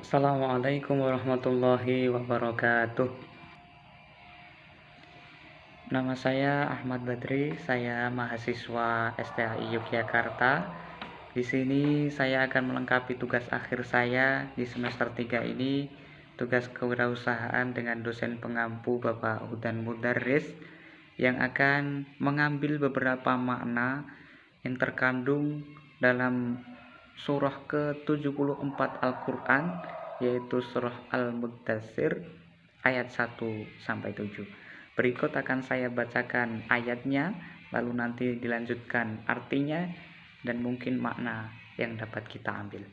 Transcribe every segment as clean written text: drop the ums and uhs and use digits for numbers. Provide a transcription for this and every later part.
Assalamualaikum warahmatullahi wabarakatuh. Nama saya Ahmad Badri, saya mahasiswa STAI Yogyakarta. Di sini saya akan melengkapi tugas akhir saya di semester 3 ini, tugas kewirausahaan dengan dosen pengampu Bapak Hudan Mudarris yang akan mengambil beberapa makna yang terkandung dalam surah ke-74 Al-Quran, yaitu surah Al-Muddatsir ayat 1 sampai 7. Berikut akan saya bacakan ayatnya, lalu nanti dilanjutkan artinya dan mungkin makna yang dapat kita ambil.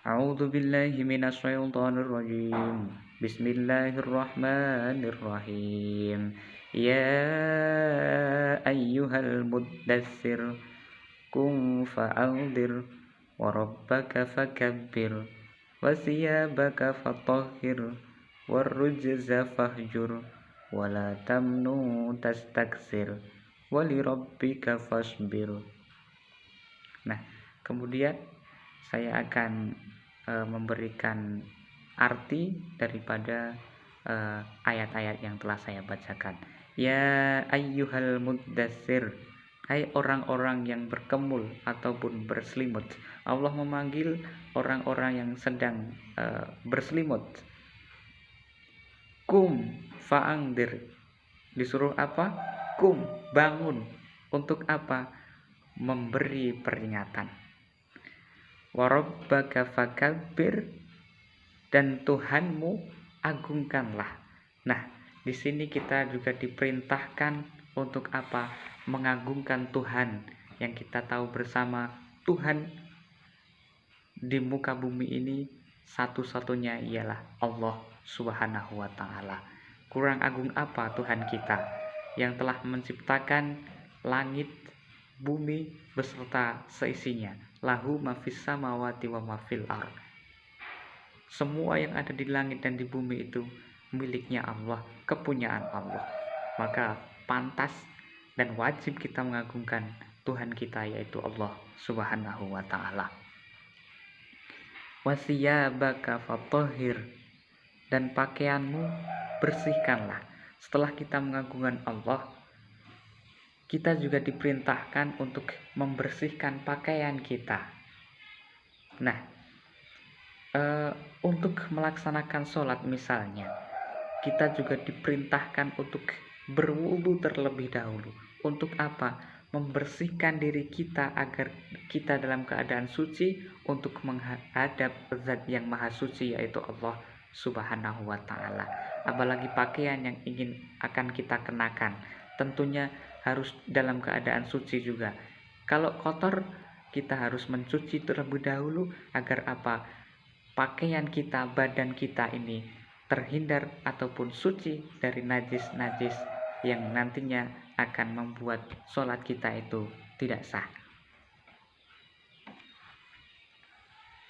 A'udzu billahi minasyaitonir rajim. Bismillahirrahmanirrahim. Ya ayyuhal muddatsir qum fa'anzir wa rabbaka fakabbir wa thiyabaka fatahhir warrujza fahjur wa la tamnu tastakthir wa lirabbika fasbir. Nah, kemudian saya akan memberikan arti daripada ayat-ayat yang telah saya bacakan. Ya ayyuhal muddatsir, hai orang-orang yang berkemul ataupun berselimut. Allah memanggil orang-orang yang sedang berselimut. Kum fa'angdir, disuruh apa? Kum, bangun. Untuk apa? Memberi peringatan. Warabbaka fakabbir, dan Tuhanmu agungkanlah. Nah, di sini kita juga diperintahkan untuk apa? Mengagungkan Tuhan yang kita tahu bersama Tuhan di muka bumi ini satu-satunya ialah Allah Subhanahu wa Ta'ala. Kurang agung apa Tuhan kita yang telah menciptakan langit, bumi beserta seisinya. Lahu mafis samawati wa mafil ard. Semua yang ada di langit dan di bumi itu miliknya Allah, kepunyaan Allah. Maka pantas dan wajib kita mengagungkan Tuhan kita, yaitu Allah Subhanahu wa Ta'ala. Wasiyabaka fatahhir, dan pakaianmu bersihkanlah. Setelah kita mengagungkan Allah, kita juga diperintahkan untuk membersihkan pakaian kita. Nah, untuk melaksanakan sholat misalnya, kita juga diperintahkan untuk berwudu terlebih dahulu. Untuk apa? Membersihkan diri kita agar kita dalam keadaan suci untuk menghadap Zat yang Maha Suci, yaitu Allah Subhanahu wa Ta'ala. Apalagi pakaian yang ingin akan kita kenakan, tentunya harus dalam keadaan suci juga. Kalau kotor, kita harus mencuci terlebih dahulu agar apa? Pakaian kita, badan kita ini terhindar ataupun suci dari najis-najis yang nantinya akan membuat sholat kita itu tidak sah.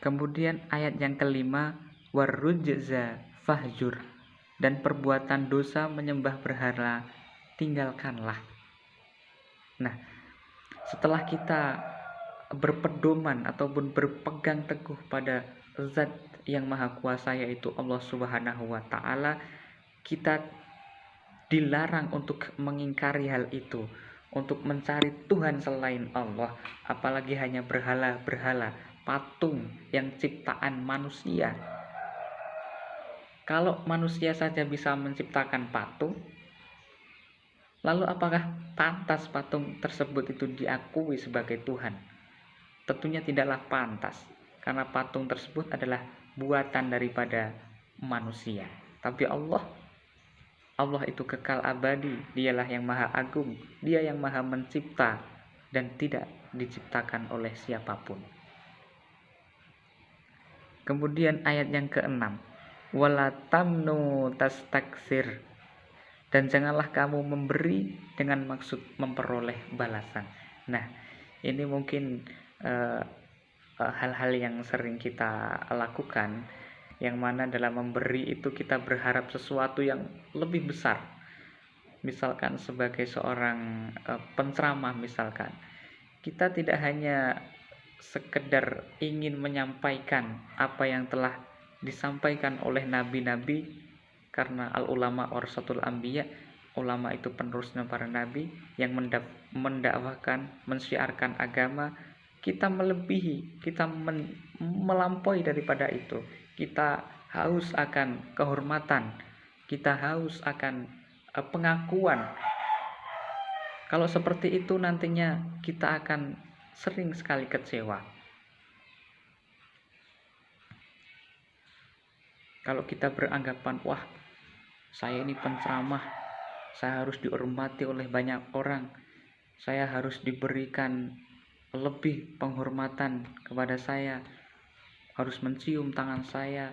Kemudian ayat yang kelima, warrujza fahjur, dan perbuatan dosa menyembah berhala tinggalkanlah. Nah, setelah kita berpedoman ataupun berpegang teguh pada Zat yang Maha Kuasa, yaitu Allah Subhanahu wa Ta'ala, kita dilarang untuk mengingkari hal itu, untuk mencari Tuhan selain Allah, apalagi hanya berhala-berhala, patung yang ciptaan manusia. Kalau manusia saja bisa menciptakan patung, lalu apakah pantas patung tersebut itu diakui sebagai Tuhan? Tentunya tidaklah pantas, karena patung tersebut adalah buatan daripada manusia. Tapi Allah itu kekal abadi, dialah yang maha agung, dia yang maha mencipta dan tidak diciptakan oleh siapapun. Kemudian ayat yang keenam, wala tamnu tastakthir, dan janganlah kamu memberi dengan maksud memperoleh balasan. Nah, ini mungkin hal-hal yang sering kita lakukan, yang mana dalam memberi itu kita berharap sesuatu yang lebih besar. Misalkan sebagai seorang penceramah, misalkan kita tidak hanya sekedar ingin menyampaikan apa yang telah disampaikan oleh nabi-nabi, karena al ulama warasatul anbiya, ulama itu penerusnya para nabi yang mendakwahkan, mensyiarkan agama. Kita melebihi, kita melampaui daripada itu. Kita haus akan kehormatan, kita haus akan pengakuan. Kalau seperti itu nantinya kita akan sering sekali kecewa. Kalau kita beranggapan, wah, saya ini penceramah, saya harus dihormati oleh banyak orang, saya harus diberikan lebih penghormatan kepada saya, harus mencium tangan saya,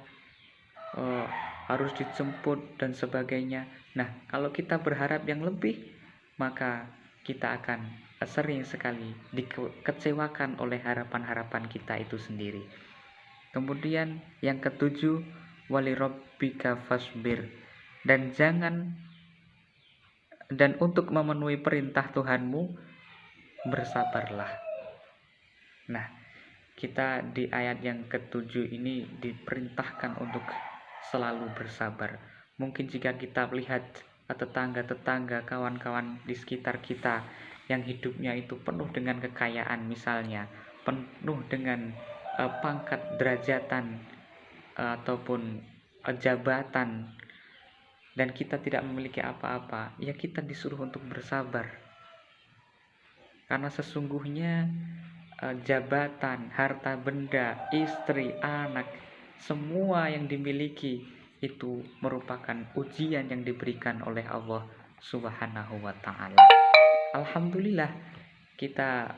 harus dijemput dan sebagainya. Nah, kalau kita berharap yang lebih, maka kita akan sering sekali dikecewakan oleh harapan-harapan kita itu sendiri. Kemudian yang ketujuh, wali rabbika fasbir, dan untuk memenuhi perintah Tuhanmu bersabarlah. Nah, kita di ayat yang ketujuh ini diperintahkan untuk selalu bersabar. Mungkin jika kita melihat tetangga-tetangga, kawan-kawan di sekitar kita yang hidupnya itu penuh dengan kekayaan, misalnya penuh dengan pangkat derajatan ataupun jabatan, dan kita tidak memiliki apa-apa, ya kita disuruh untuk bersabar. Karena sesungguhnya jabatan, harta benda, istri, anak, semua yang dimiliki itu merupakan ujian yang diberikan oleh Allah Subhanahu wa ta'ala. Alhamdulillah kita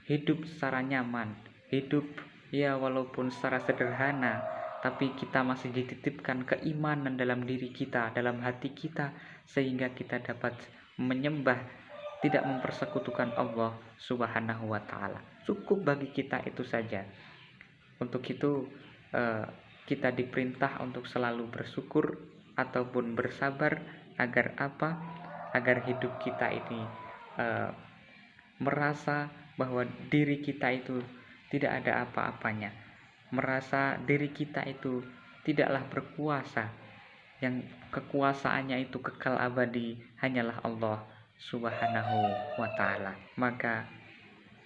hidup secara nyaman, hidup ya walaupun secara sederhana, tapi kita masih dititipkan keimanan dalam diri kita, dalam hati kita, sehingga kita dapat menyembah, tidak mempersekutukan Allah Subhanahu wa ta'ala. Cukup bagi kita itu saja. Untuk itu kita diperintah untuk selalu bersyukur ataupun bersabar, agar apa? Agar hidup kita ini merasa bahwa diri kita itu tidak ada apa-apanya, merasa diri kita itu tidaklah berkuasa, yang kekuasaannya itu kekal abadi hanyalah Allah Subhanahu wa ta'ala. Maka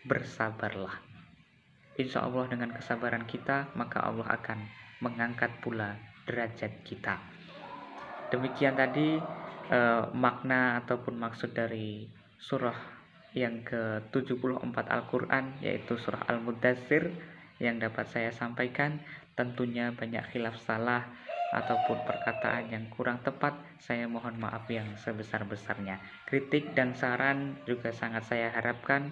bersabarlah. Insya Allah dengan kesabaran kita, maka Allah akan mengangkat pula derajat kita. Demikian tadi makna ataupun maksud dari surah yang ke-74 Al-Quran, yaitu surah Al-Muddatsir, yang dapat saya sampaikan. Tentunya banyak khilaf salah ataupun perkataan yang kurang tepat, saya mohon maaf yang sebesar-besarnya. Kritik dan saran juga sangat saya harapkan,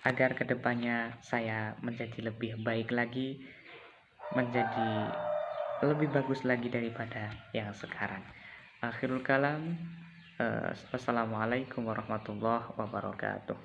agar kedepannya saya menjadi lebih baik lagi, menjadi lebih bagus lagi daripada yang sekarang. Akhirul kalam, wassalamualaikum warahmatullahi wabarakatuh.